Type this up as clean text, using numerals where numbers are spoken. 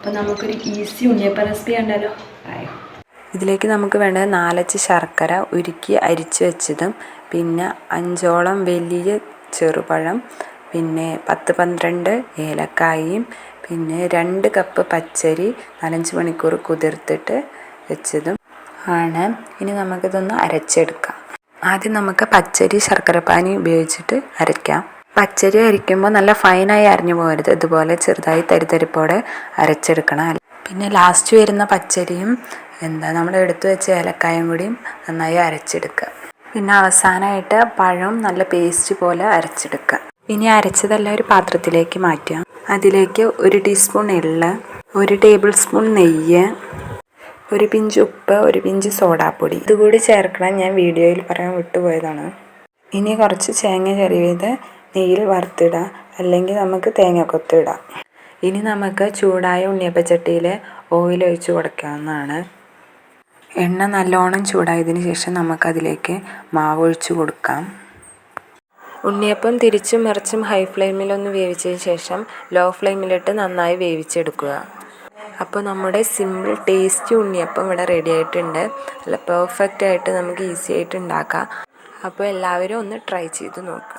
അപ്പോൾ നമുക്കൊരു ഈസി ഉണ്ണിയപ്പം റെസിപ്പി കണ്ടാലോ? ഇതിലേക്ക് നമുക്ക് വേണ്ടത് 4 അച്ച് ശർക്കര ഉരുക്കി അരിച്ച് വെച്ചതും, പിന്നെ 5ഓളം വലിയ ചെറുപഴം, പിന്നെ 10-12 ഏലക്കായും, പിന്നെ 2 കപ്പ് പച്ചരി 4-5 മണിക്കൂർ കുതിർത്തിട്ട് വെച്ചതും ആണ്. ഇനി നമുക്കിതൊന്ന് അരച്ചെടുക്കാം. ആദ്യം നമുക്ക് പച്ചരി ശർക്കരപ്പാനി ഉപയോഗിച്ചിട്ട് അരയ്ക്കാം. പച്ചരി അരയ്ക്കുമ്പോൾ നല്ല ഫൈനായി അരഞ്ഞു പോകരുത്, ഇതുപോലെ ചെറുതായി തരിതരിപ്പോടെ അരച്ചെടുക്കണം. പിന്നെ ലാസ്റ്റ് വരുന്ന പച്ചരിയും നമ്മൾ എടുത്തു വെച്ച ഏലക്കായും കൂടിയും നന്നായി അരച്ചെടുക്കുക. പിന്നെ അവസാനമായിട്ട് പഴം നല്ല പേസ്റ്റ് പോലെ അരച്ചെടുക്കുക. ഇനി അരച്ചതെല്ലാം ഒരു പാത്രത്തിലേക്ക് മാറ്റുക. അതിലേക്ക് 1 ടീസ്പൂൺ എള്ള്, 1 ടേബിൾ സ്പൂൺ നെയ്യ്, 1 പിഞ്ച് ഉപ്പ്, 1 പിഞ്ച് സോഡാപ്പൊടി ഇതുകൂടി ചേർക്കണം. ഞാൻ വീഡിയോയിൽ പറയാൻ വിട്ടുപോയതാണ്. ഇനി കുറച്ച് തേങ്ങ ചെറിയത് നെയ്യിൽ വറുത്തിടുക, അല്ലെങ്കിൽ നമുക്ക് തേങ്ങാക്കൊത്ത് ഇടാം. ഇനി നമുക്ക് ചൂടായ ഉണ്ണിയപ്പച്ചട്ടിയിൽ ഓയിൽ ഒഴിച്ച് കൊടുക്കാവുന്നതാണ്. എണ്ണ നല്ലോണം ചൂടായതിന് ശേഷം നമുക്കതിലേക്ക് മാവ് ഒഴിച്ച് കൊടുക്കാം. ഉണ്ണിയപ്പം തിരിച്ചും മറിച്ചും ഹൈ ഫ്ലെയിമിലൊന്ന് വേവിച്ചതിന് ശേഷം ലോ ഫ്ലെയിമിലിട്ട് നന്നായി വേവിച്ചെടുക്കുക. അപ്പോൾ നമ്മുടെ സിമ്പിൾ ടേസ്റ്റി ഉണ്ണിയപ്പം ഇവിടെ റെഡി ആയിട്ടുണ്ട്. നല്ല പെർഫെക്റ്റ് ആയിട്ട് നമുക്ക് ഈസി ആയിട്ട് ഉണ്ടാക്കാം. അപ്പോൾ എല്ലാവരും ഒന്ന് ട്രൈ ചെയ്ത് നോക്കുക.